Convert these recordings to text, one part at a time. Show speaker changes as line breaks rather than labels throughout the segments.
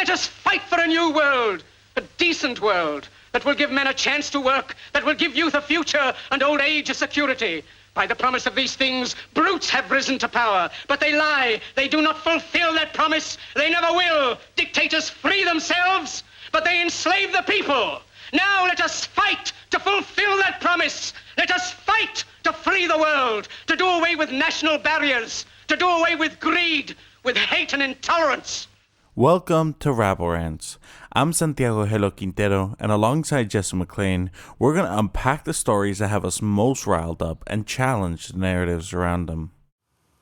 Let us fight for a new world, a decent world, that will give men a chance to work, that will give youth a future and old age a security. By the promise of these things, brutes have risen to power, but they lie. They do not fulfill that promise. They never will. Dictators free themselves, but they enslave the people. Now let us fight to fulfill that promise. Let us fight to free the world, to do away with national barriers, to do away with greed, with hate and intolerance.
Welcome to Rabble Rants. I'm Santiago Helo Quintero, and alongside Jesse McLean, we're going to unpack the stories that have us most riled up and challenge the narratives around them.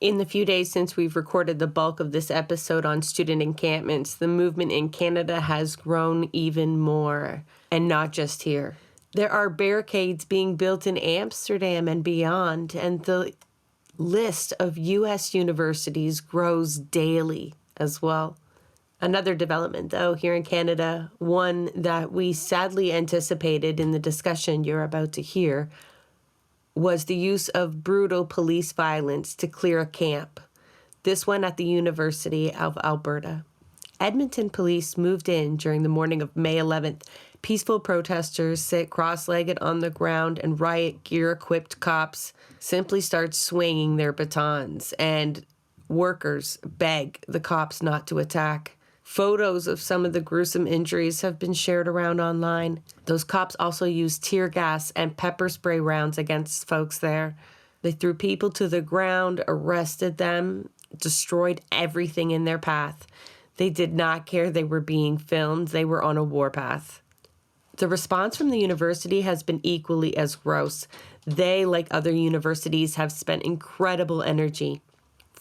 In the few days since we've recorded the bulk of this episode on student encampments, the movement in Canada has grown even more, and not just here. There are barricades being built in Amsterdam and beyond, and the list of U.S. universities grows daily as well. Another development, though, here in Canada, one that we sadly anticipated in the discussion you're about to hear, was the use of brutal police violence to clear a camp. This one at the University of Alberta. Edmonton police moved in during the morning of May 11th. Peaceful protesters sit cross-legged on the ground, and riot gear-equipped cops simply start swinging their batons, and workers beg the cops not to attack. Photos of some of the gruesome injuries have been shared around online. Those cops also used tear gas and pepper spray rounds against folks there. They threw people to the ground, arrested them, destroyed everything in their path. They did not care they were being filmed. They were on a warpath. The response from the university has been equally as gross. They, like other universities, have spent incredible energy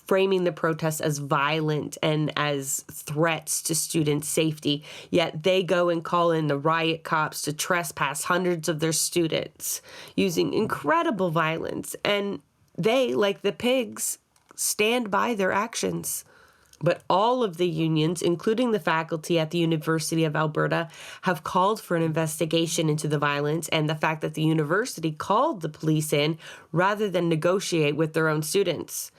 framing the protests as violent and as threats to student safety, yet they go and call in the riot cops to trespass hundreds of their students using incredible violence, and they, like the pigs, stand by their actions. But all of the unions, including the faculty at the University of Alberta, have called for an investigation into the violence and the fact that the university called the police in rather than negotiate with their own students.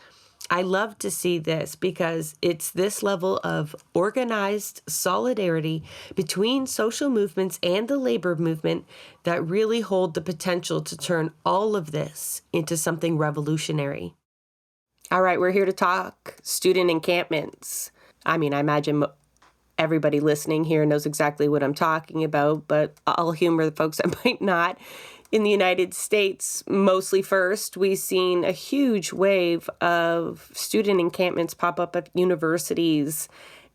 I love to see this because it's this level of organized solidarity between social movements and the labor movement that really hold the potential to turn all of this into something revolutionary. All right, we're here to talk student encampments. I mean, I imagine everybody listening here knows exactly what I'm talking about, but I'll humor the folks that might not. In the United States, mostly first, we've seen a huge wave of student encampments pop up at universities.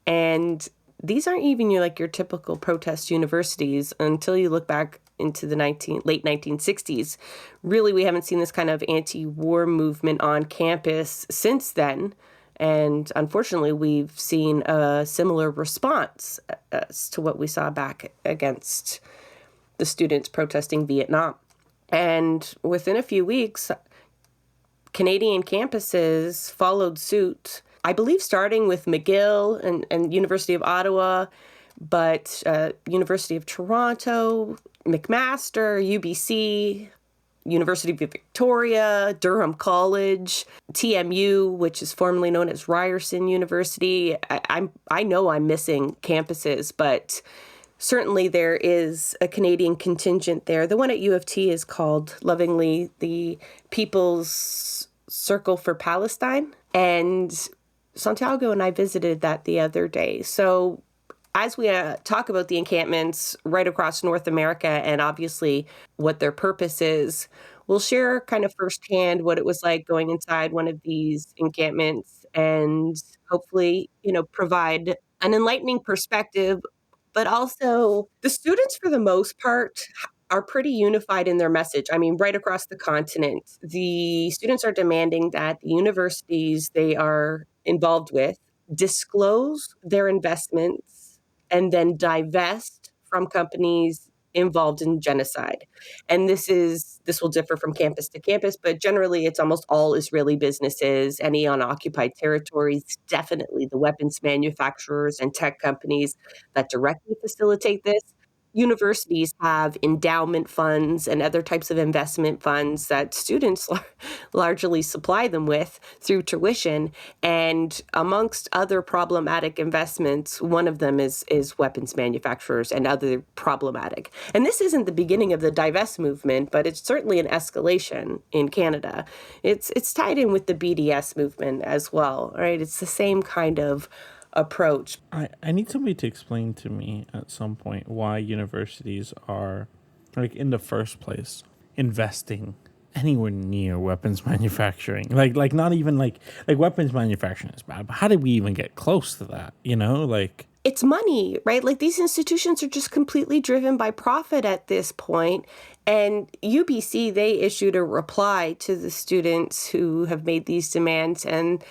And these aren't even your typical protest universities until you look back into the late 1960s. Really, we haven't seen this kind of anti-war movement on campus since then. And unfortunately, we've seen a similar response as to what we saw back against the students protesting Vietnam. And within a few weeks, Canadian campuses followed suit, I believe starting with McGill and University of Ottawa, but University of Toronto, McMaster, UBC, University of Victoria, Durham College, TMU, which is formerly known as Ryerson University. I know I'm missing campuses, but certainly there is a Canadian contingent there. The one at U of T is called lovingly the People's Circle for Palestine. And Santiago and I visited that the other day. So as we talk about the encampments right across North America and obviously what their purpose is, we'll share kind of firsthand what it was like going inside one of these encampments and hopefully, provide an enlightening perspective. But also, the students, for the most part, are pretty unified in their message. I mean, right across the continent, the students are demanding that the universities they are involved with disclose their investments and then divest from companies involved in genocide. And this will differ from campus to campus, but generally it's almost all Israeli businesses, any on occupied territories, definitely the weapons manufacturers and tech companies that directly facilitate this. Universities have endowment funds and other types of investment funds that students largely supply them with through tuition. And amongst other problematic investments, one of them is weapons manufacturers and other problematic. And this isn't the beginning of the divest movement, but it's certainly an escalation in Canada. It's tied in with the BDS movement as well, right? It's the same kind of approach.
I need somebody to explain to me at some point why universities are, like, in the first place, investing anywhere near weapons manufacturing. Like not even like weapons manufacturing is bad, but how did we even get close to that? You know, like,
it's money, right? Like these institutions are just completely driven by profit at this point. And UBC, they issued a reply to the students who have made these demands. And,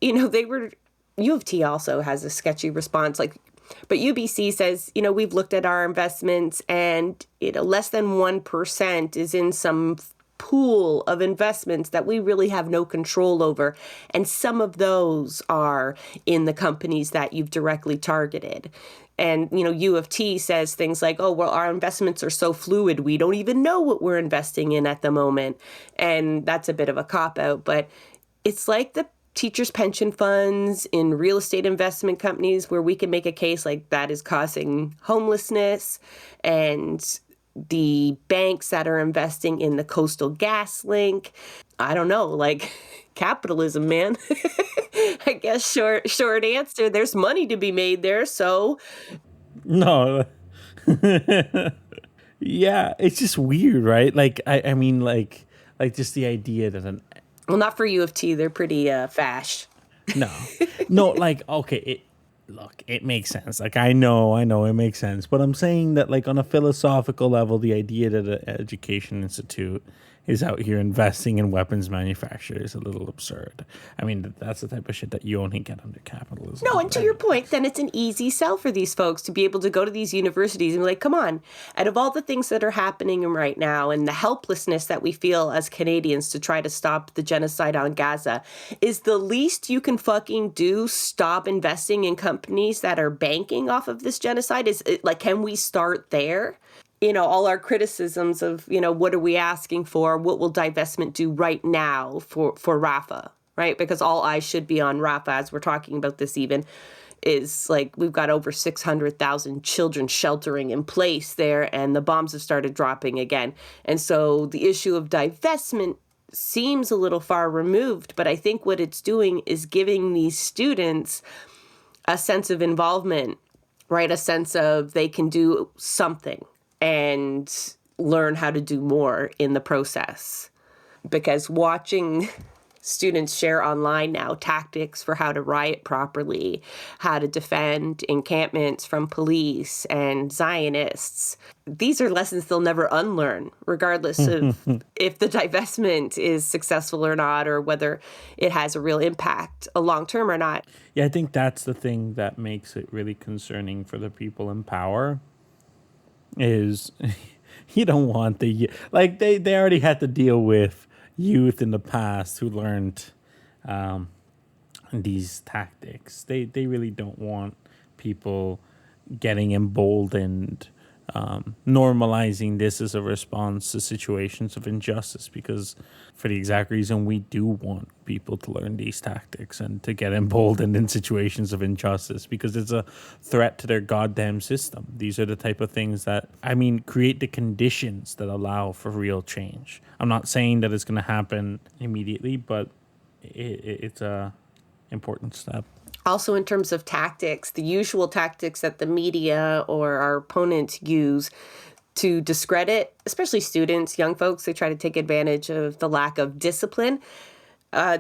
they were, U of T also has a sketchy response, but UBC says, we've looked at our investments and, less than 1% is in some pool of investments that we really have no control over. And some of those are in the companies that you've directly targeted. And, U of T says things like, oh, well, our investments are so fluid, we don't even know what we're investing in at the moment. And that's a bit of a cop-out, but it's like the teachers' pension funds in real estate investment companies where we can make a case like that is causing homelessness, and the banks that are investing in the Coastal Gas Link. I don't know, like capitalism, man. I guess short answer, there's money to be made there, so.
no. Yeah, it's just weird, right? Like, I mean, like just the idea that
Well, not for U of T. They're pretty fash.
no, like, okay, it makes sense. Like, I know it makes sense. But I'm saying that, like, on a philosophical level, the idea that an education institute is out here investing in weapons manufacture is a little absurd. I mean, that's the type of shit that you only get under capitalism.
No, and to your point, then it's an easy sell for these folks to be able to go to these universities and be like, come on, out of all the things that are happening right now and the helplessness that we feel as Canadians to try to stop the genocide on Gaza, is the least you can fucking do stop investing in companies that are banking off of this genocide? Is it, like, can we start there? All our criticisms of, what are we asking for? What will divestment do right now for Rafah, right? Because all eyes should be on Rafah as we're talking about this even, is like we've got over 600,000 children sheltering in place there, and the bombs have started dropping again. And so the issue of divestment seems a little far removed, but I think what it's doing is giving these students a sense of involvement, right? A sense of they can do something and learn how to do more in the process. Because watching students share online now tactics for how to riot properly, how to defend encampments from police and Zionists, these are lessons they'll never unlearn, regardless of if the divestment is successful or not, or whether it has a real impact long term or not.
Yeah, I think that's the thing that makes it really concerning for the people in power. Is you don't want like they already had to deal with youth in the past who learned these tactics. They really don't want people getting emboldened, normalizing this as a response to situations of injustice, because for the exact reason we do want people to learn these tactics and to get emboldened in situations of injustice, because it's a threat to their goddamn system. These are the type of things that, create the conditions that allow for real change. I'm not saying that it's going to happen immediately, but it's a important step.
Also, in terms of tactics, the usual tactics that the media or our opponents use to discredit, especially students, young folks, they try to take advantage of the lack of discipline.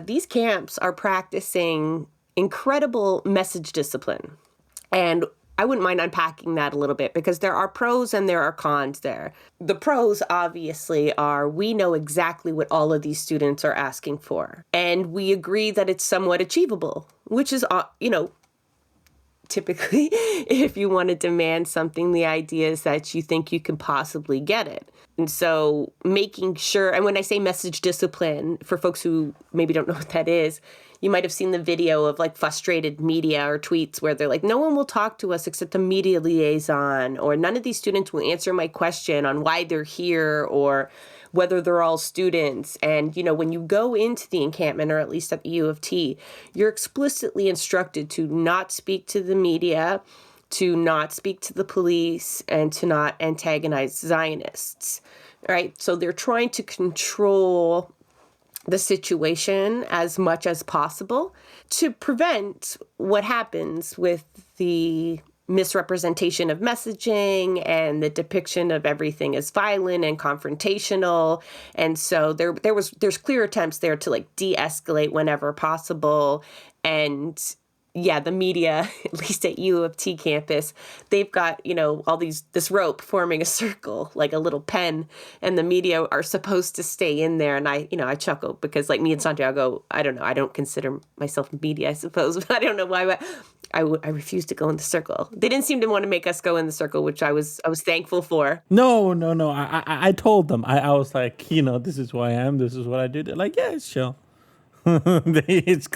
These camps are practicing incredible message discipline. And I wouldn't mind unpacking that a little bit, because there are pros and there are cons there. The pros, obviously, are we know exactly what all of these students are asking for. And we agree that it's somewhat achievable, which is, typically, if you want to demand something, the idea is that you think you can possibly get it. And so making sure, and when I say message discipline, for folks who maybe don't know what that is, you might have seen the video of like frustrated media or tweets where they're like, no one will talk to us except the media liaison, or none of these students will answer my question on why they're here or whether they're all students. And, when you go into the encampment, or at least at the U of T, you're explicitly instructed to not speak to the media, to not speak to the police, and to not antagonize Zionists, right? So they're trying to control the situation as much as possible to prevent what happens with the misrepresentation of messaging and the depiction of everything as violent and confrontational. And so there's clear attempts there to like de-escalate whenever possible. And yeah, the media, at least at U of T campus, they've got, all this rope forming a circle, like a little pen, and the media are supposed to stay in there. And I chuckle because like me and Santiago, I don't know, I don't consider myself media, I suppose, but I don't know why, but I refuse to go in the circle. They didn't seem to want to make us go in the circle, which I was thankful for.
No. I told them, I was like, this is who I am. This is what I do. They're like, yeah, it's chill. It's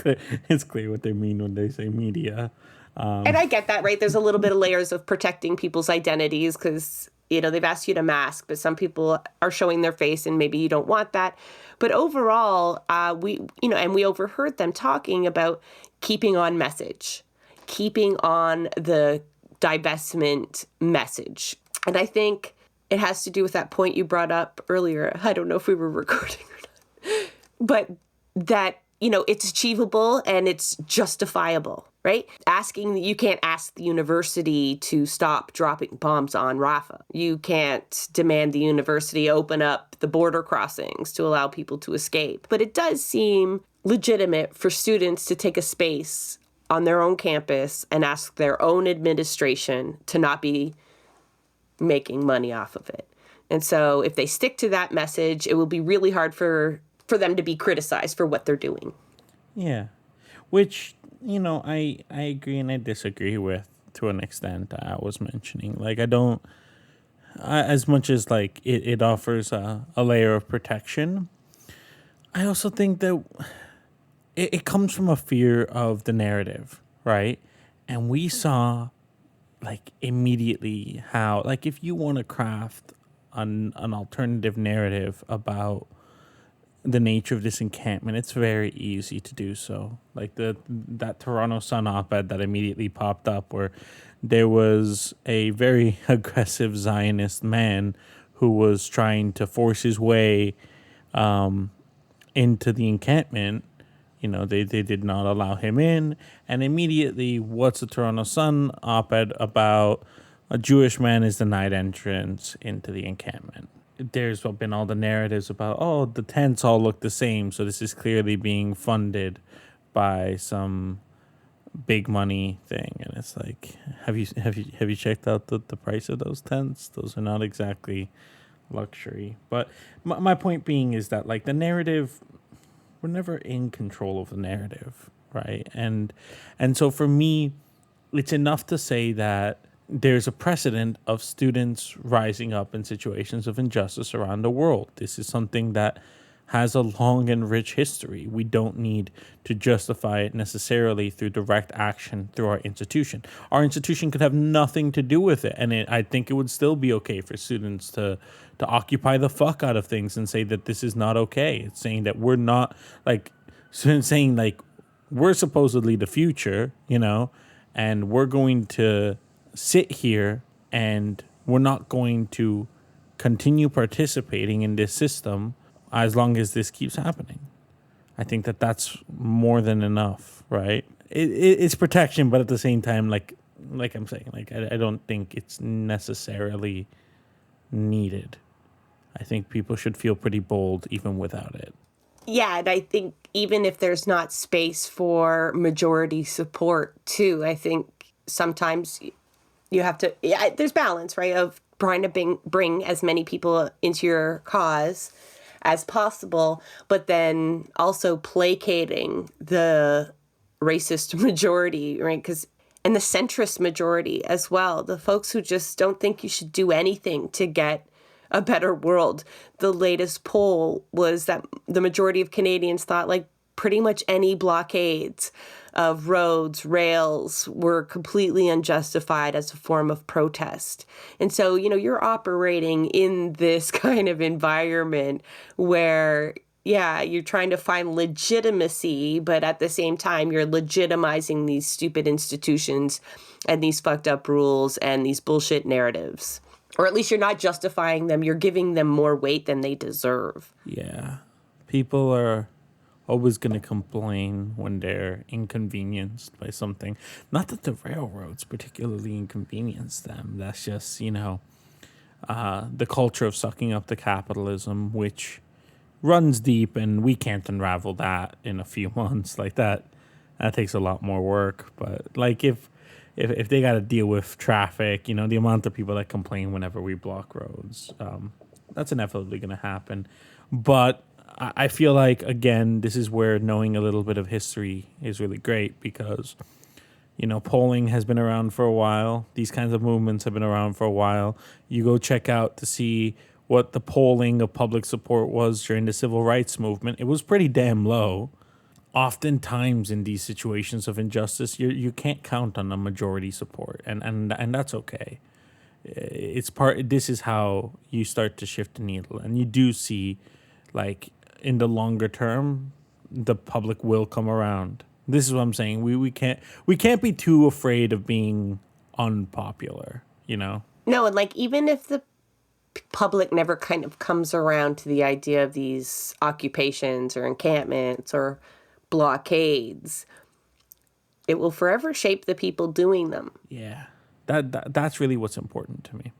clear what they mean when they say media.
And I get that, right? There's a little bit of layers of protecting people's identities because, they've asked you to mask, but some people are showing their face and maybe you don't want that. But overall, we overheard them talking about keeping on message, keeping on the divestment message. And I think it has to do with that point you brought up earlier. I don't know if we were recording or not, but that, it's achievable and it's justifiable, right? You can't ask the university to stop dropping bombs on Rafah. You can't demand the university open up the border crossings to allow people to escape. But it does seem legitimate for students to take a space on their own campus and ask their own administration to not be making money off of it. And so if they stick to that message, it will be really hard for them to be criticized for what they're doing.
Yeah. Which, I agree and I disagree with to an extent. I was mentioning. Like, as much as like it offers a layer of protection, I also think that it comes from a fear of the narrative, right? And we saw like immediately how, like, if you want to craft an alternative narrative about the nature of this encampment, it's very easy to do so. Like that Toronto Sun op-ed that immediately popped up where there was a very aggressive Zionist man who was trying to force his way into the encampment. They did not allow him in. And immediately, what's the Toronto Sun op-ed about? A Jewish man is denied entrance into the encampment. There's been all the narratives about, the tents all look the same, so this is clearly being funded by some big money thing. And it's like, have you checked out the price of those tents? Those are not exactly luxury. But my point being is that like the narrative, we're never in control of the narrative, right? And so for me, it's enough to say that there's a precedent of students rising up in situations of injustice around the world. This is something that has a long and rich history. We don't need to justify it necessarily through direct action through our institution. Our institution could have nothing to do with it, and I think it would still be okay for students to occupy the fuck out of things and say that this is not okay. It's saying that we're not, like, saying like we're supposedly the future, and we're going to sit here and we're not going to continue participating in this system as long as this keeps happening. I think that that's more than enough, right? It's protection, but at the same time, like I'm saying, like I don't think it's necessarily needed. I think people should feel pretty bold even without it.
Yeah, and I think even if there's not space for majority support too, I think sometimes you have to, there's balance, right, of trying to bring as many people into your cause as possible, but then also placating the racist majority, right? Because and the centrist majority as well, the folks who just don't think you should do anything to get a better world. The latest poll was that the majority of Canadians thought like pretty much any blockades of roads, rails were completely unjustified as a form of protest. And so, you're operating in this kind of environment where, yeah, you're trying to find legitimacy, but at the same time, you're legitimizing these stupid institutions and these fucked up rules and these bullshit narratives. Or at least you're not justifying them. You're giving them more weight than they deserve.
Yeah. People are always going to complain when they're inconvenienced by something. Not that the railroads particularly inconvenience them. That's just, the culture of sucking up to capitalism, which runs deep, and we can't unravel that in a few months. Like that takes a lot more work. But like if they got to deal with traffic, the amount of people that complain whenever we block roads, that's inevitably going to happen. But I feel like, again, this is where knowing a little bit of history is really great because, polling has been around for a while. These kinds of movements have been around for a while. You go check out to see what the polling of public support was during the civil rights movement. It was pretty damn low. Oftentimes in these situations of injustice, you can't count on a majority support, and that's okay. This is how you start to shift the needle, and you do see, like, in the longer term, the public will come around. This is what I'm saying. We can't be too afraid of being unpopular, No,
and like even if the public never kind of comes around to the idea of these occupations or encampments or blockades, it will forever shape the people doing them.
Yeah, that's really what's important to me.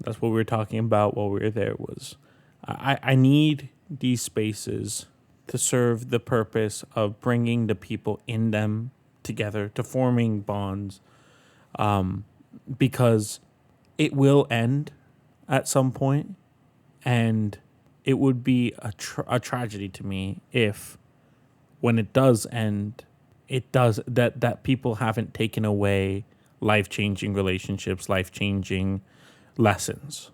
That's what we were talking about while we were there. Was I need these spaces to serve the purpose of bringing the people in them together, to forming bonds, because it will end at some point, and it would be a tragedy to me if, when it does end, it does that people haven't taken away life-changing relationships, life-changing lessons,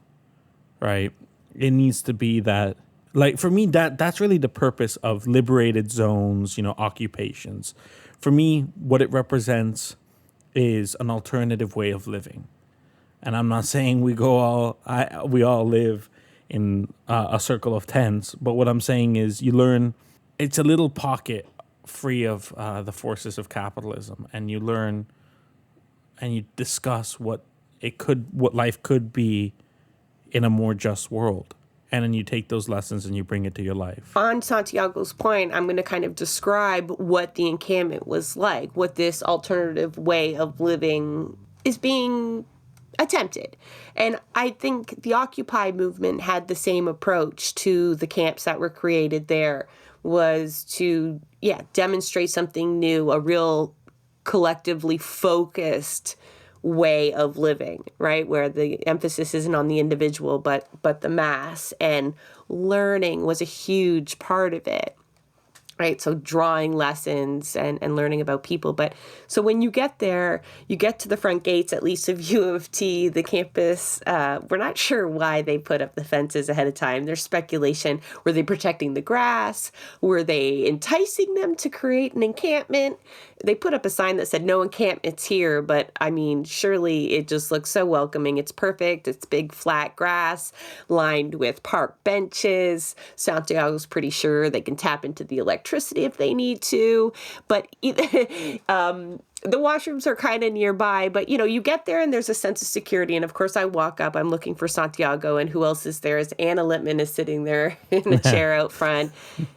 right? It needs to be that, like, for me, that's really the purpose of liberated zones, occupations. For me, what it represents is an alternative way of living. And I'm not saying we all live in a circle of tents, but what I'm saying is you learn, it's a little pocket free of the forces of capitalism, and you learn and you discuss what life could be in a more just world. And then you take those lessons and you bring it to your life.
On Santiago's point, I'm going to kind of describe what the encampment was like, what this alternative way of living is being attempted. And I think the Occupy movement had the same approach to the camps that were created there, was to, demonstrate something new, a real collectively focused way of living, right? Where the emphasis isn't on the individual, but the mass, and learning was a huge part of it, right? So drawing lessons and learning about people. But so when you get there, you get to the front gates, at least of U of T, the campus. We're not sure why they put up the fences ahead of time. There's speculation. Were they protecting the grass? Were they enticing them to create an encampment? They put up a sign that said no encampments here, but I mean, surely it just looks so welcoming. It's perfect. It's big flat grass lined with park benches. Santiago's pretty sure they can tap into the electricity if they need to, but the washrooms are kind of nearby. But you get there and there's a sense of security. And of course, I walk up, I'm looking for Santiago, and who else is there? Is Anna Littman is sitting there in a chair out front.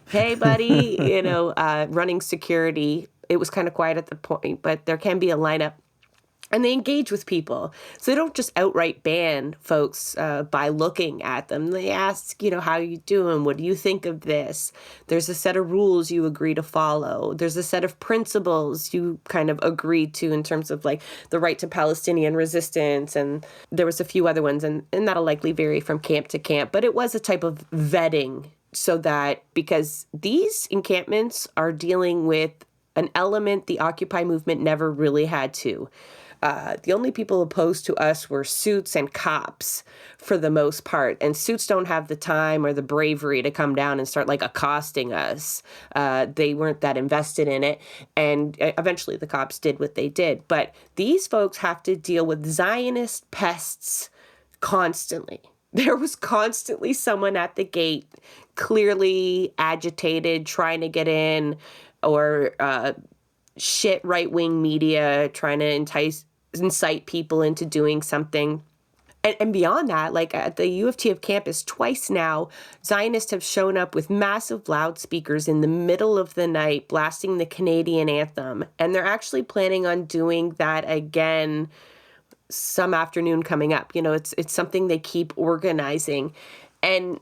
Hey, buddy, running security. It was kind of quiet at the point, but there can be a lineup. And they engage with people. So they don't just outright ban folks by looking at them. They ask, how you doing? What do you think of this? There's a set of rules you agree to follow. There's a set of principles you kind of agree to in terms of like the right to Palestinian resistance. And there was a few other ones, and that'll likely vary from camp to camp. But it was a type of vetting, so that because these encampments are dealing with an element the Occupy movement never really had to. The only people opposed to us were suits and cops for the most part. And suits don't have the time or the bravery to come down and start like accosting us. They weren't that invested in it. And eventually the cops did what they did. But these folks have to deal with Zionist pests constantly. There was constantly someone at the gate, clearly agitated, trying to get in, or shit right-wing media trying to incite people into doing something. And beyond that, like at the U of T of campus twice now, Zionists have shown up with massive loudspeakers in the middle of the night, blasting the Canadian anthem. And they're actually planning on doing that again some afternoon coming up. You know, it's something they keep organizing. And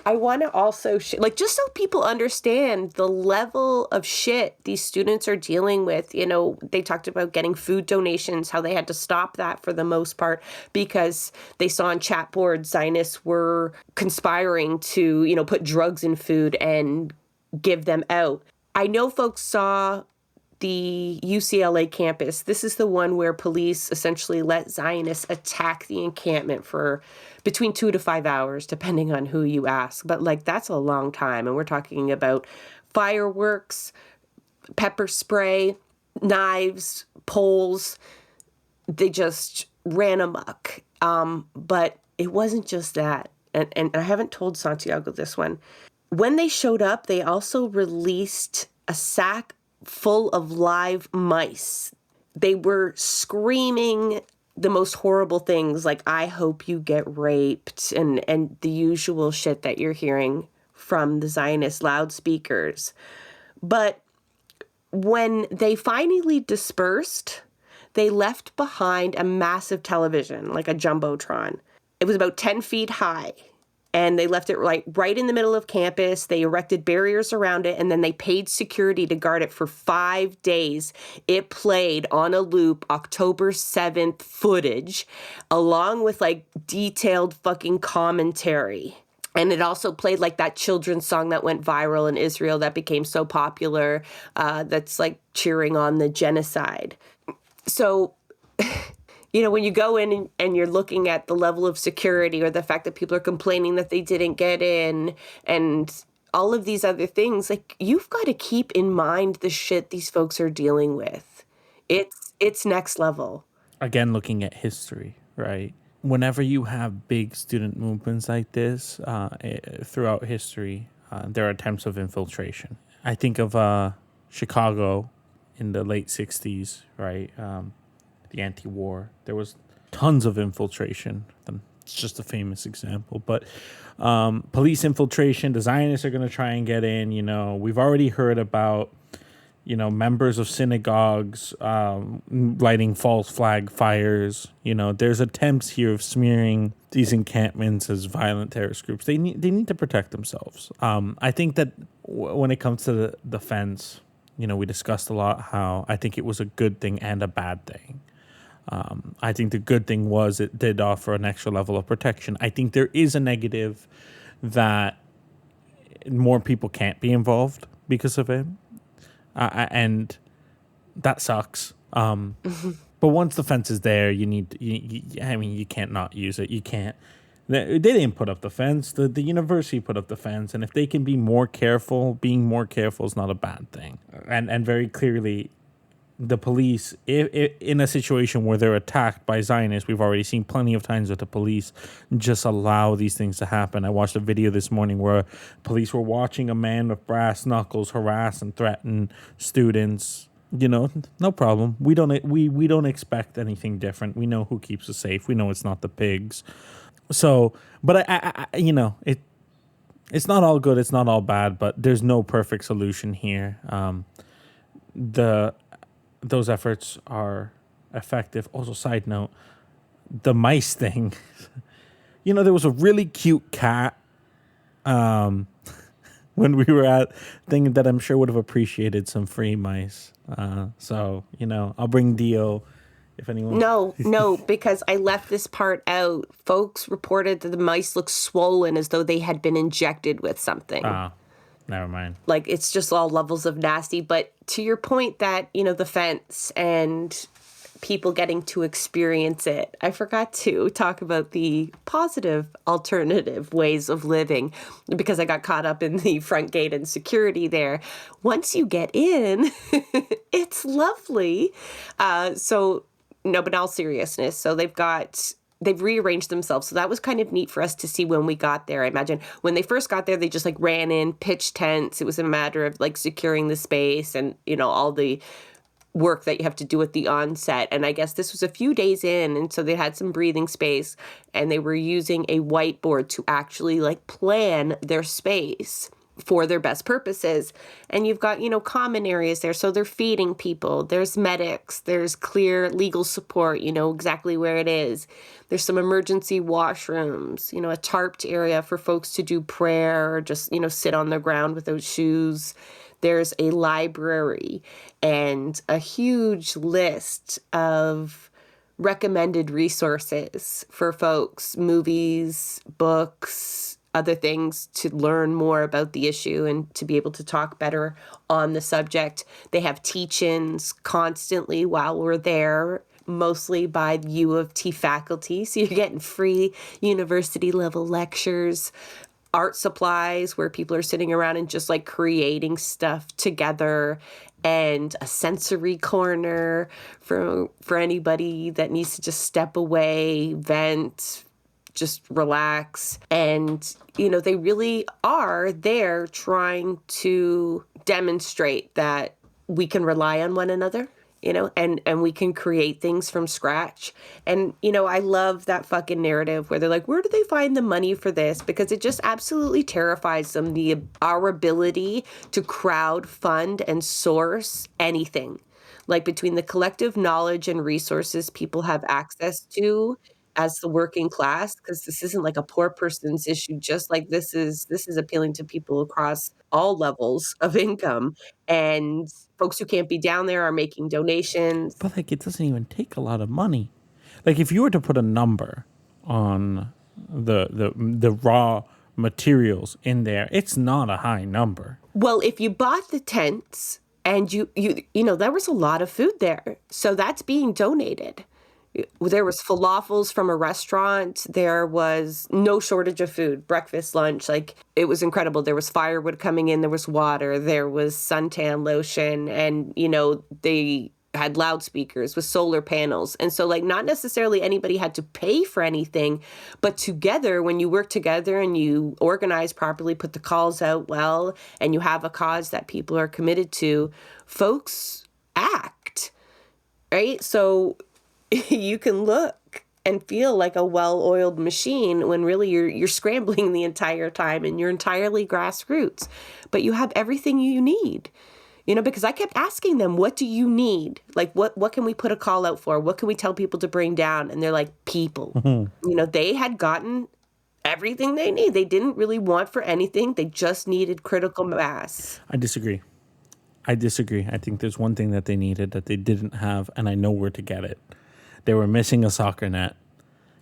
I want to also, just so people understand the level of shit these students are dealing with. You know, they talked about getting food donations, how they had to stop that for the most part because they saw on chat boards Zionists were conspiring to, you know, put drugs in food and give them out. I know folks saw the UCLA campus. This is the one where police essentially let Zionists attack the encampment for between 2 to 5 hours, depending on who you ask. But like, that's a long time. And we're talking about fireworks, pepper spray, knives, poles. They just ran amok. But it wasn't just that. And I haven't told Santiago this one. When they showed up, they also released a sack full of live mice. They were screaming the most horrible things like, I hope you get raped, and the usual shit that you're hearing from the Zionist loudspeakers. But when they finally dispersed, they left behind a massive television, like a jumbotron. It was about 10 feet high. And they left it right in the middle of campus. They erected barriers around it, and then they paid security to guard it for 5 days. It played on a loop October 7th footage, along with like detailed fucking commentary. And it also played like that children's song that went viral in Israel that became so popular, that's like cheering on the genocide. So you know, when you go in and you're looking at the level of security or the fact that people are complaining that they didn't get in and all of these other things, like, you've got to keep in mind the shit these folks are dealing with. It's next level.
Again, looking at history, right? Whenever you have big student movements like this throughout history, there are attempts of infiltration. I think of Chicago in the late 60s, right? The anti-war. There was tons of infiltration. It's just a famous example. But police infiltration, the Zionists are going to try and get in. You know, we've already heard about, you know, members of synagogues lighting false flag fires. You know, there's attempts here of smearing these encampments as violent terrorist groups. They need to protect themselves. I think that when it comes to the defense, you know, we discussed a lot how I think it was a good thing and a bad thing. I think the good thing was it did offer an extra level of protection. I think there is a negative that more people can't be involved because of it. And that sucks. But once the fence is there, you can't not use it. You can't. They didn't put up the fence. The university put up the fence. And if they can be more careful, being more careful is not a bad thing. And very clearly, the police, if in a situation where they're attacked by Zionists, we've already seen plenty of times that the police just allow these things to happen. I watched a video this morning where police were watching a man with brass knuckles harass and threaten students. You know, no problem. We don't expect anything different. We know who keeps us safe. We know it's not the pigs. So, but I you know, it's not all good. It's not all bad. But there's no perfect solution here. Those efforts are effective. Also, side note, the mice thing. You know, there was a really cute cat when we were at thing that I'm sure would have appreciated some free mice. So, you know, I'll bring Dio if anyone.
No, because I left this part out. Folks reported that the mice looked swollen as though they had been injected with something.
Never mind.
Like, it's just all levels of nasty. But to your point that, you know, the fence and people getting to experience it, I forgot to talk about the positive alternative ways of living because I got caught up in the front gate and security there. Once you get in, it's lovely. So, no, but in all seriousness, so they've rearranged themselves. So that was kind of neat for us to see when we got there. I imagine when they first got there, they just like ran in, pitched tents. It was a matter of like securing the space and, you know, all the work that you have to do at the onset. And I guess this was a few days in. And so they had some breathing space and they were using a whiteboard to actually like plan their space for their best purposes. And you've got, you know, common areas there. So they're feeding people. There's medics. There's clear legal support, you know, exactly where it is. There's some emergency washrooms, you know, a tarped area for folks to do prayer or just, you know, sit on the ground without shoes. There's a library and a huge list of recommended resources for folks, movies, books, other things to learn more about the issue and to be able to talk better on the subject. They have teach-ins constantly while we're there, mostly by U of T faculty. So you're getting free university level lectures, art supplies where people are sitting around and just like creating stuff together, and a sensory corner for anybody that needs to just step away, vent, just relax. And, you know, they really are there trying to demonstrate that we can rely on one another, you know, and we can create things from scratch. And, you know, I love that fucking narrative where they're like, where do they find the money for this? Because it just absolutely terrifies them, our ability to crowd fund and source anything. Like between the collective knowledge and resources people have access to as the working class, because this isn't like a poor person's issue, just like this is appealing to people across all levels of income. And folks who can't be down there are making donations.
But like, it doesn't even take a lot of money. Like, if you were to put a number on the raw materials in there, it's not a high number.
Well, if you bought the tents and you know, there was a lot of food there, so that's being donated. There was falafels from a restaurant. There was no shortage of food, breakfast, lunch. Like, it was incredible. There was firewood coming in. There was water. There was suntan lotion. And, you know, they had loudspeakers with solar panels. And so, like, not necessarily anybody had to pay for anything. But together, when you work together and you organize properly, put the calls out well, and you have a cause that people are committed to, folks act, right? So you can look and feel like a well-oiled machine when really you're scrambling the entire time and you're entirely grassroots. But you have everything you need. You know, because I kept asking them, what do you need? Like, what can we put a call out for? What can we tell people to bring down? And they're like, people. Mm-hmm. You know, they had gotten everything they need. They didn't really want for anything. They just needed critical mass.
I disagree. I think there's one thing that they needed that they didn't have, and I know where to get it. They were missing a soccer net,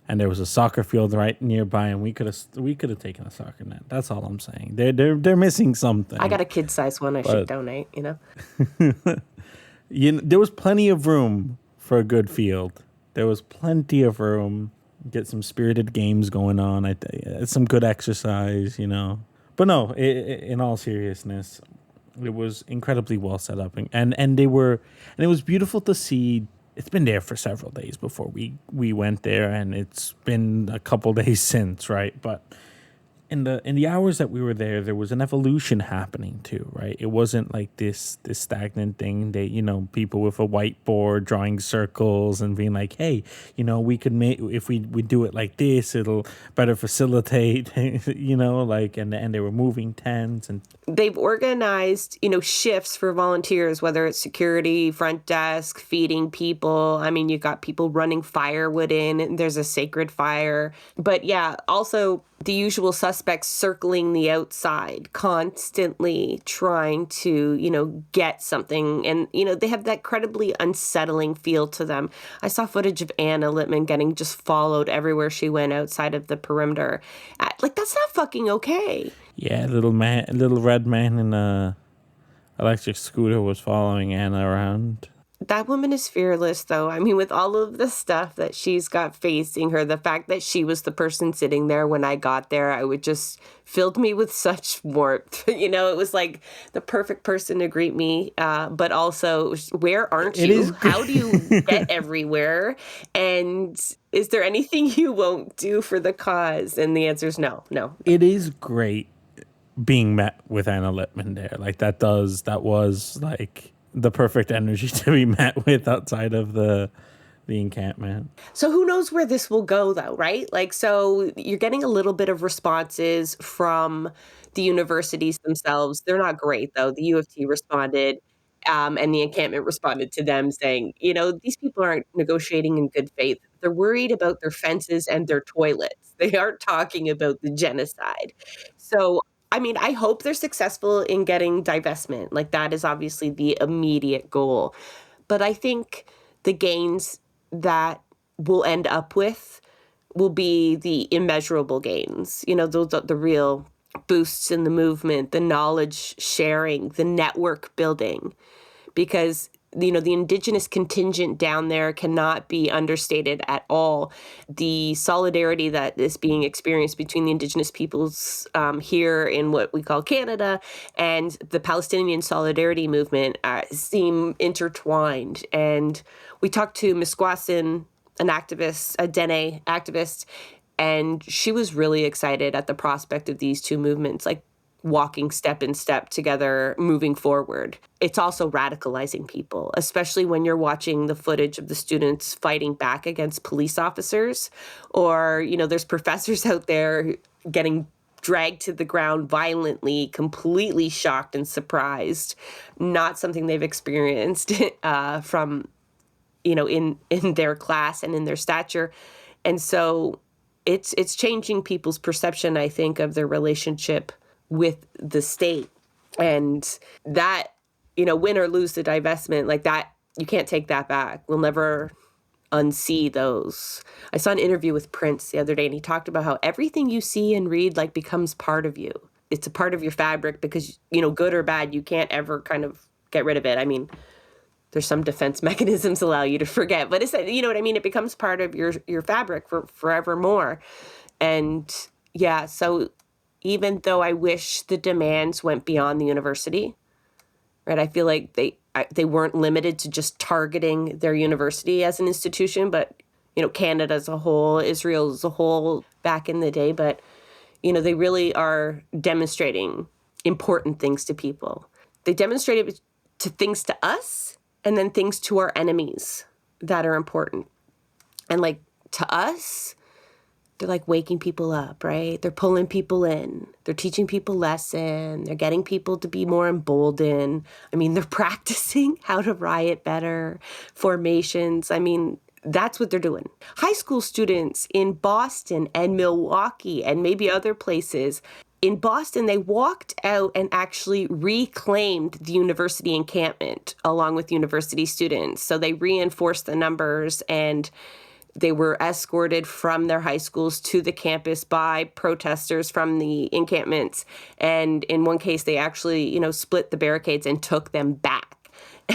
and there was a soccer field right nearby, and we could have taken a soccer net. That's all I'm saying. They're missing something.
I got a kid-sized one. I should donate. You know.
There was plenty of room for a good field. There was plenty of room. Get some spirited games going on. Some good exercise. You know. But no, in all seriousness, it was incredibly well set up, and it was beautiful to see. It's been there for several days before we went there, and it's been a couple days since, right? But in the hours that we were there was an evolution happening too, right? It wasn't like this stagnant thing. They, you know, people with a whiteboard drawing circles and being like, hey, you know, we could make, if we do it like this, it'll better facilitate, you know, like, and they were moving tents, and
they've organized, you know, shifts for volunteers, whether it's security, front desk, feeding people. I mean, you've got people running firewood in, and there's a sacred fire. But yeah, also the usual suspects circling the outside, constantly trying to, get something. And, they have that incredibly unsettling feel to them. I saw footage of Anna Littman getting just followed everywhere she went outside of the perimeter. That's not fucking okay.
Yeah, a little red man in a electric scooter was following Anna around.
That woman is fearless, though. I mean, with all of the stuff that she's got facing her, the fact that she was the person sitting there when I got there, I would just filled me with such warmth. It was like the perfect person to greet me. But also, where aren't you? How do you get everywhere? And is there anything you won't do for the cause? And the answer is no.
It is great being met with Anna Littman there. That was like the perfect energy to be met with outside of the encampment.
So who knows where this will go, though, right? So you're getting a little bit of responses from the universities themselves. They're not great, though. The U of T responded, and the encampment responded to them saying, these people aren't negotiating in good faith. They're worried about their fences and their toilets. They aren't talking about the genocide. So I mean, I hope they're successful in getting divestment. That is obviously the immediate goal. But I think the gains that we'll end up with will be the immeasurable gains. Those are the real boosts in the movement, the knowledge sharing, the network building. Because the Indigenous contingent down there cannot be understated at all. The solidarity that is being experienced between the Indigenous peoples here in what we call Canada and the Palestinian solidarity movement seem intertwined. And we talked to Misquasin, an activist, a Dene activist, and she was really excited at the prospect of these two movements, walking step in step together, moving forward. It's also radicalizing people, especially when you're watching the footage of the students fighting back against police officers, or, there's professors out there getting dragged to the ground violently, completely shocked and surprised, not something they've experienced from, in their class and in their stature. And so it's changing people's perception, I think, of their relationship with the state. And that, win or lose the divestment, that, you can't take that back. We'll never unsee those. I saw an interview with Prince the other day, and he talked about how everything you see and read becomes part of you. It's a part of your fabric because, good or bad, you can't ever kind of get rid of it. I mean, there's some defense mechanisms allow you to forget, but it's, you know what I mean? It becomes part of your fabric for forevermore. And yeah, so even though I wish the demands went beyond the university, right? I feel like they weren't limited to just targeting their university as an institution, but, Canada as a whole, Israel as a whole back in the day. But, they really are demonstrating important things to people. They demonstrated things to us and then things to our enemies that are important. And to us, they're waking people up, right? They're pulling people in. They're teaching people lesson. They're getting people to be more emboldened. I mean, they're practicing how to riot better, formations. I mean, that's what they're doing. High school students in Boston and Milwaukee and maybe other places. In Boston, they walked out and actually reclaimed the university encampment along with university students. So they reinforced the numbers, and they were escorted from their high schools to the campus by protesters from the encampments. And in one case, they actually, split the barricades and took them back.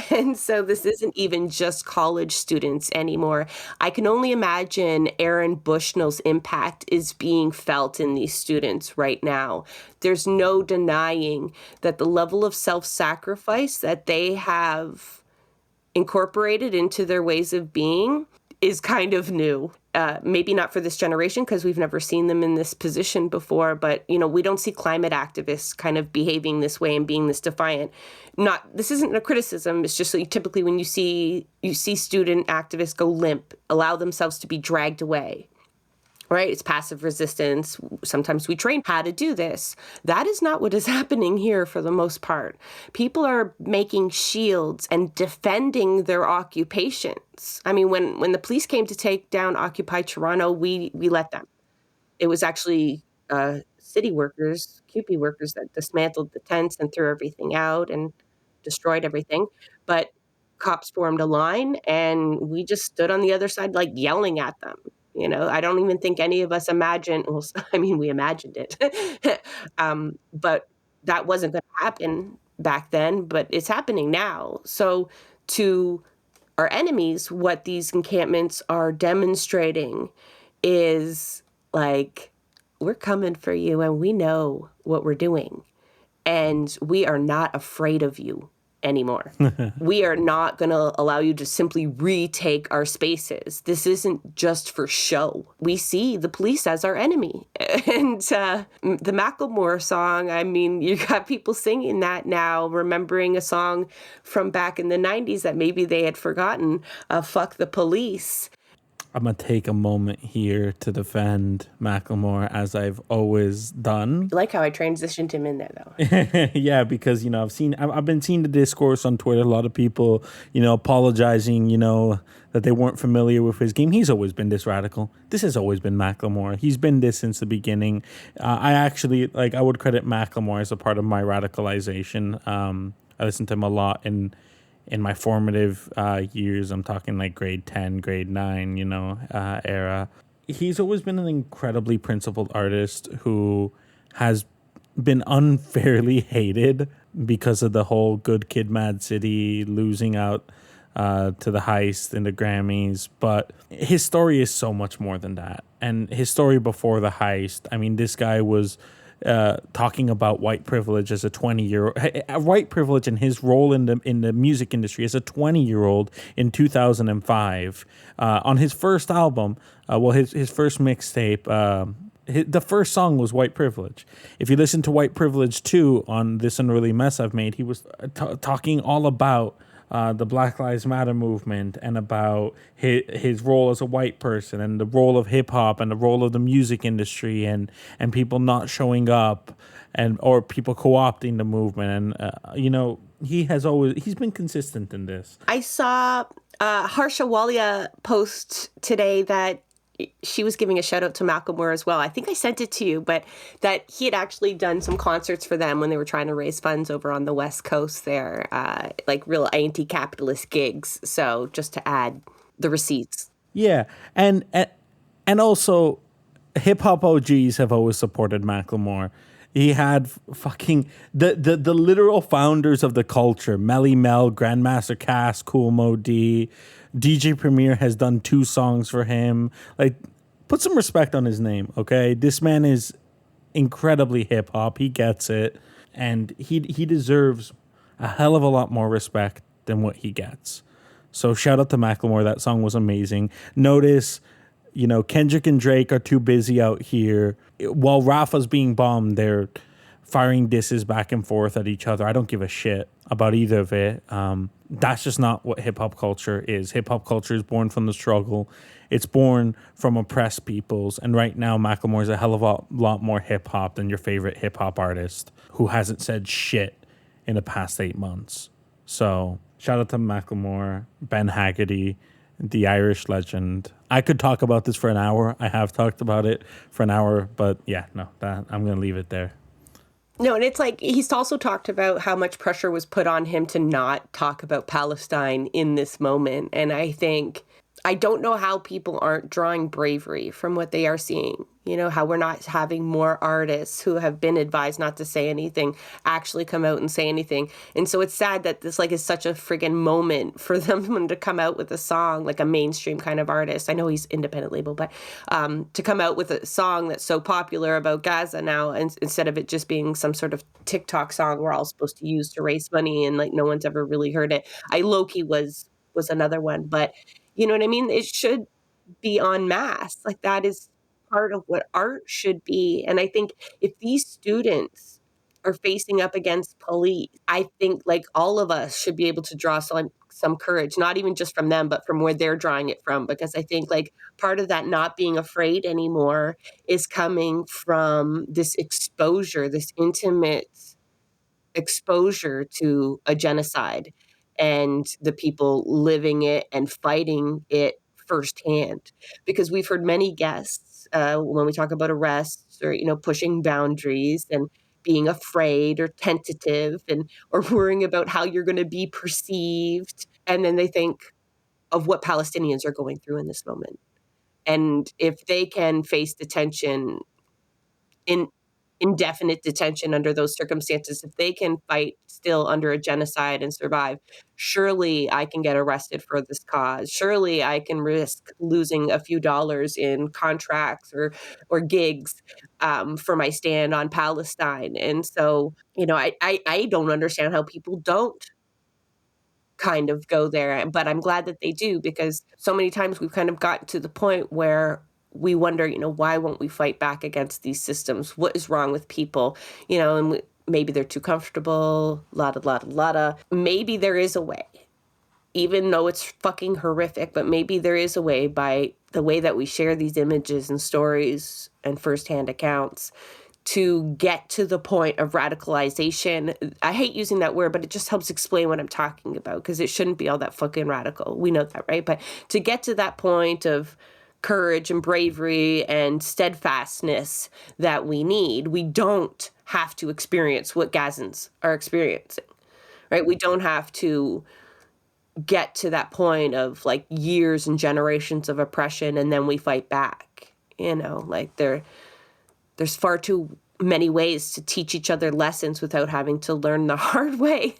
And so this isn't even just college students anymore. I can only imagine Aaron Bushnell's impact is being felt in these students right now. There's no denying that the level of self-sacrifice that they have incorporated into their ways of being is kind of new. Maybe not for this generation because we've never seen them in this position before, but we don't see climate activists kind of behaving this way and being this defiant. This isn't a criticism. It's just typically when you see student activists go limp, allow themselves to be dragged away. Right? It's passive resistance. Sometimes we train how to do this. That is not what is happening here for the most part. People are making shields and defending their occupations. I mean, when the police came to take down Occupy Toronto, we let them. It was actually city workers, CUPE workers that dismantled the tents and threw everything out and destroyed everything. But cops formed a line, and we just stood on the other side, like, yelling at them. I don't even think any of us imagined, well, I mean, we imagined it, but that wasn't going to happen back then, but it's happening now. So to our enemies, what these encampments are demonstrating is like, we're coming for you and we know what we're doing. And we are not afraid of you anymore. We are not going to allow you to simply retake our spaces. This isn't just for show. We see the police as our enemy. And the Macklemore song, I mean, you got people singing that now, remembering a song from back in the 90s that maybe they had forgotten, Fuck the Police.
I'm gonna take a moment here to defend Macklemore, as I've always done.
I like how I transitioned him in there, though.
Yeah, because I've been seeing the discourse on Twitter. A lot of people, apologizing, that they weren't familiar with his game. He's always been this radical. This has always been Macklemore. He's been this since the beginning. I would credit Macklemore as a part of my radicalization. I listened to him a lot in my formative years. I'm talking like grade 10, grade 9, era. He's always been an incredibly principled artist who has been unfairly hated because of the whole Good Kid, Mad City, losing out to the heist in the Grammys. But his story is so much more than that. And his story before the heist, I mean, this guy was talking about white privilege as a 20-year-old, white privilege and his role in the music industry as a 20-year-old in 2005. On his first album, his first mixtape, the first song was White Privilege. If you listen to White Privilege 2 on This Unruly Mess I've Made, he was talking all about the Black Lives Matter movement and about his role as a white person and the role of hip hop and the role of the music industry and people not showing up or people co-opting the movement. And, he's been consistent in this.
I saw Harsha Walia post today that she was giving a shout out to Macklemore as well. I think I sent it to you, but that he had actually done some concerts for them when they were trying to raise funds over on the West Coast there, like real anti-capitalist gigs. So just to add the receipts.
Yeah. And also hip hop OGs have always supported Macklemore. He had fucking the literal founders of the culture, Melly Mel, Grandmaster Cass, Kool Moe Dee, DJ Premier has done 2 songs for him. Like, put some respect on his name, okay? This man is incredibly hip hop. He gets it, and he deserves a hell of a lot more respect than what he gets. So shout out to Macklemore. That song was amazing. Notice, Kendrick and Drake are too busy out here. While Rafa's being bombed, they're firing disses back and forth at each other. I don't give a shit about either of it. That's just not what hip-hop culture is. Hip-hop culture is born from the struggle. It's born from oppressed peoples. And right now, Macklemore is a hell of a lot more hip-hop than your favorite hip-hop artist who hasn't said shit in the past 8 months. So shout out to Macklemore, Ben Haggerty, the Irish legend. I could talk about this for an hour. I have talked about it for an hour. But yeah, no, I'm going to leave it there.
No, and it's like he's also talked about how much pressure was put on him to not talk about Palestine in this moment. And I don't know how people aren't drawing bravery from what they are seeing. How we're not having more artists who have been advised not to say anything actually come out and say anything. And so it's sad that this is such a friggin' moment for them to come out with a song, like a mainstream kind of artist. I know he's independent label, but to come out with a song that's so popular about Gaza now, and instead of it just being some sort of TikTok song we're all supposed to use to raise money and no one's ever really heard it. Loki was another one, but you know what I mean? It should be en masse. That is part of what art should be. And I think if these students are facing up against police, I think all of us should be able to draw some courage, not even just from them, but from where they're drawing it from. Because I think part of that not being afraid anymore is coming from this exposure, this intimate exposure to a genocide and the people living it and fighting it firsthand. Because we've heard many guests when we talk about arrests or, pushing boundaries and being afraid or tentative or worrying about how you're going to be perceived. And then they think of what Palestinians are going through in this moment. And if they can face detention in indefinite detention under those circumstances, if they can fight still under a genocide and survive, surely I can get arrested for this cause. Surely I can risk losing a few dollars in contracts or gigs for my stand on Palestine. And so, I don't understand how people don't kind of go there, but I'm glad that they do, because so many times we've kind of gotten to the point where we wonder, why won't we fight back against these systems? What is wrong with people? Maybe they're too comfortable, la-da. Maybe there is a way, even though it's fucking horrific, but maybe there is a way, by the way that we share these images and stories and firsthand accounts, to get to the point of radicalization. I hate using that word, but it just helps explain what I'm talking about, because it shouldn't be all that fucking radical. We know that, right? But to get to that point of courage and bravery and steadfastness that we need, we don't have to experience what Gazans are experiencing, right? We don't have to get to that point of like years and generations of oppression and then we fight back. There's far too many ways to teach each other lessons without having to learn the hard way.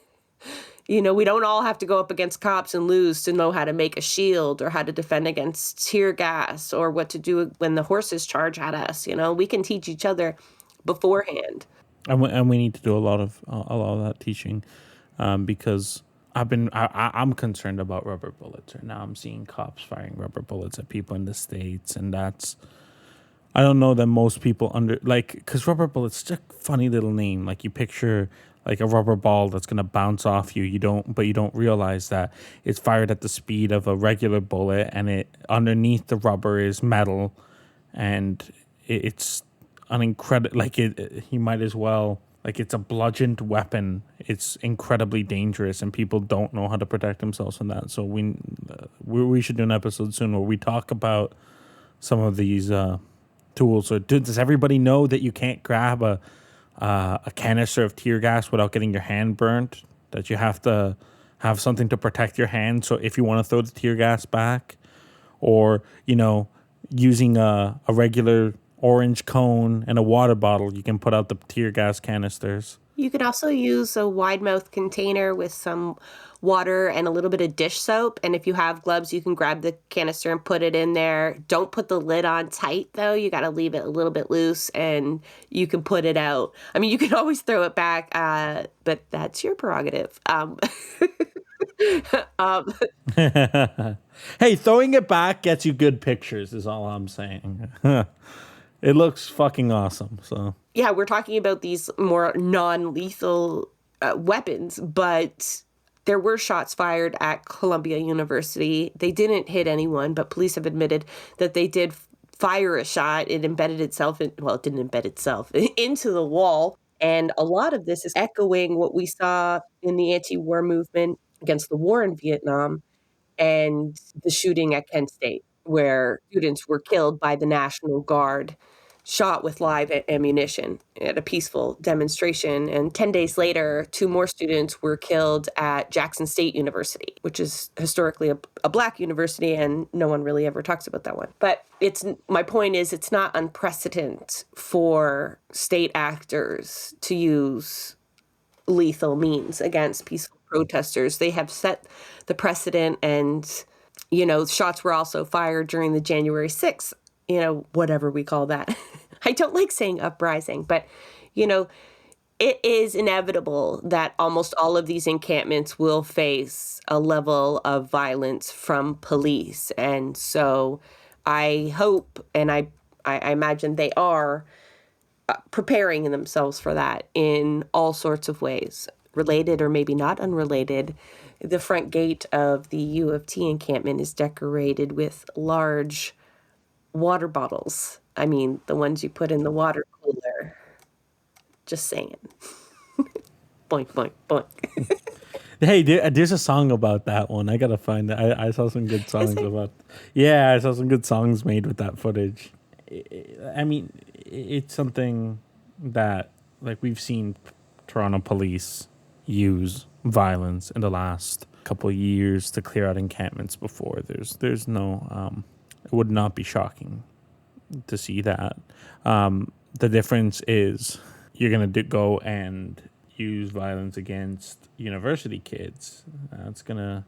We don't all have to go up against cops and lose to know how to make a shield or how to defend against tear gas or what to do when the horses charge at us. We can teach each other beforehand.
And we need to do a lot of that teaching, because I'm concerned about rubber bullets. Right now I'm seeing cops firing rubber bullets at people in the States, and I don't know that most people because rubber bullets is just a funny little name. Like, you picture like a rubber ball that's going to bounce off you. You don't realize that it's fired at the speed of a regular bullet, and it underneath the rubber is metal, and it's an incredible, you might as well, it's a bludgeoned weapon. It's incredibly dangerous, and people don't know how to protect themselves from that. So we should do an episode soon where we talk about some of these tools. So does everybody know that you can't grab a canister of tear gas without getting your hand burnt? That you have to have something to protect your hand, so if you want to throw the tear gas back, or using a regular orange cone and a water bottle, you can put out the tear gas canisters.
You could also use a wide mouth container with some water and a little bit of dish soap. And if you have gloves, you can grab the canister and put it in there. Don't put the lid on tight, though. You got to leave it a little bit loose, and you can put it out. I mean, you can always throw it back, but that's your prerogative.
Hey, throwing it back gets you good pictures, is all I'm saying. It looks fucking awesome. So
yeah, we're talking about these more non-lethal weapons, but there were shots fired at Columbia University. They didn't hit anyone, but police have admitted that they did fire a shot. It embedded itself it didn't embed itself into the wall. And a lot of this is echoing what we saw in the anti-war movement against the war in Vietnam and the shooting at Kent State, where students were killed by the National Guard, shot with live ammunition at a peaceful demonstration. And 10 days later, 2 more students were killed at Jackson State University, which is historically a black university, and no one really ever talks about that one. But my point is, it's not unprecedented for state actors to use lethal means against peaceful protesters. They have set the precedent, and, shots were also fired during the January 6th, whatever we call that. I don't like saying uprising, but, it is inevitable that almost all of these encampments will face a level of violence from police. And so I hope, and I imagine they are preparing themselves for that in all sorts of ways, related or maybe not unrelated. The front gate of the U of T encampment is decorated with large water bottles. I mean, the ones you put in the water cooler. Just saying. Boink, boink, boink.
Hey, there's a song about that one. I gotta find it. I saw some good songs about. Yeah, I saw some good songs made with that footage. I mean, it's something that, like, we've seen Toronto police use violence in the last couple of years to clear out encampments before. There's no, it would not be shocking to see that. The difference is you're going to go and use violence against university kids. That's going to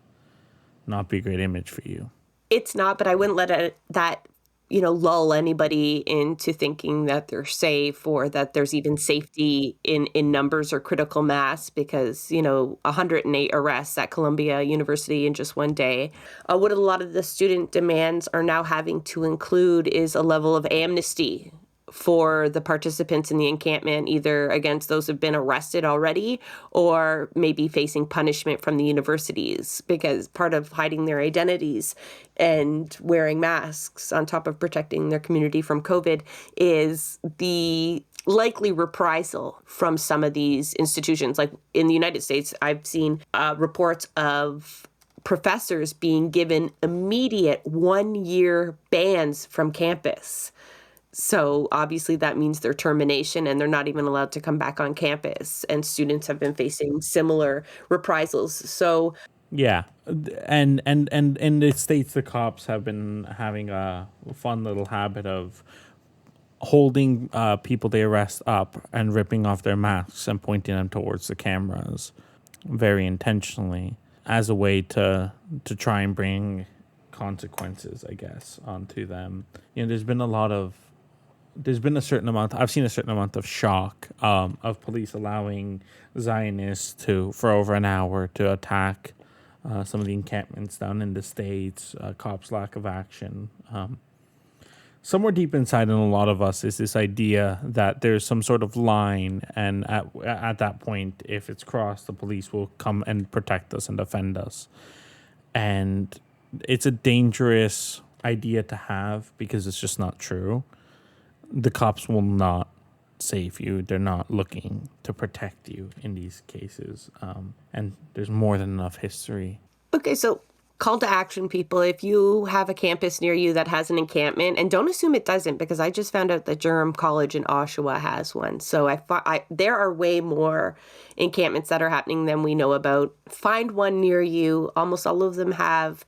not be a great image for you.
It's not, but I wouldn't let that lull anybody into thinking that they're safe or that there's even safety in numbers or critical mass, because, 108 arrests at Columbia University in just one day. What a lot of the student demands are now having to include is a level of amnesty for the participants in the encampment, either against those who've been arrested already or maybe facing punishment from the universities, because part of hiding their identities and wearing masks on top of protecting their community from COVID is the likely reprisal from some of these institutions. Like in the United States, I've seen reports of professors being given immediate 1-year bans from campus. So obviously that means their termination, and they're not even allowed to come back on campus. And students have been facing similar reprisals. So
yeah, and in the States, the cops have been having a fun little habit of holding people they arrest up and ripping off their masks and pointing them towards the cameras very intentionally as a way to try and bring consequences, I guess, onto them. I've seen a certain amount of shock of police allowing Zionists for over an hour to attack some of the encampments down in the States, cops' lack of action. Somewhere deep inside in a lot of us is this idea that there's some sort of line, and at that point, if it's crossed, the police will come and protect us and defend us. And it's a dangerous idea to have because it's just not true. The cops will not save you. They're not looking to protect you in these cases. And there's more than enough history.
Okay, so call to action, people. If you have a campus near you that has an encampment, and don't assume it doesn't, because I just found out that Durham College in Oshawa has one. So there are way more encampments that are happening than we know about. Find one near you. Almost all of them have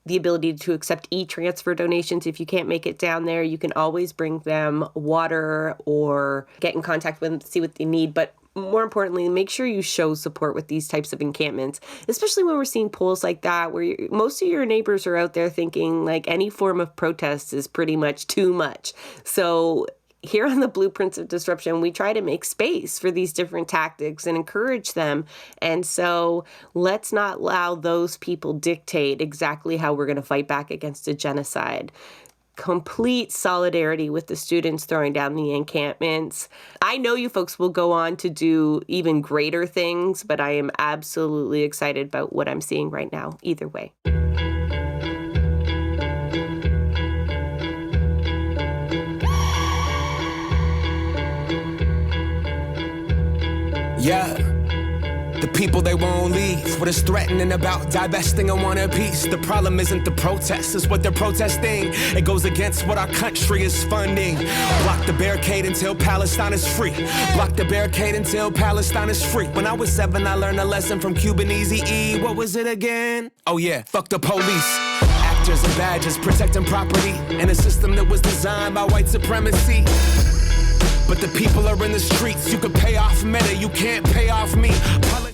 the ability to accept e-transfer donations. If you can't make it down there, you can always bring them water or get in contact with them to see what they need. But more importantly, make sure you show support with these types of encampments, especially when we're seeing polls like that, where most of your neighbors are out there thinking like any form of protest is pretty much too much. So here on the Blueprints of Disruption, we try to make space for these different tactics and encourage them. And so let's not allow those people dictate exactly how we're going to fight back against a genocide. Complete solidarity with the students throwing down the encampments. I know you folks will go on to do even greater things, but I am absolutely excited about what I'm seeing right now, either way.
Yeah, the people, they won't leave. What is threatening about divesting and want a piece? The problem isn't the protest, it's what they're protesting. It goes against what our country is funding. Block the barricade until Palestine is free. Block the barricade until Palestine is free. When I was 7, I learned a lesson from Cuban Eazy-E. What was it again? Oh yeah, fuck the police. Actors and badges protecting property in a system that was designed by white supremacy. But the people are in the streets. You can pay off Meta, you can't pay off me.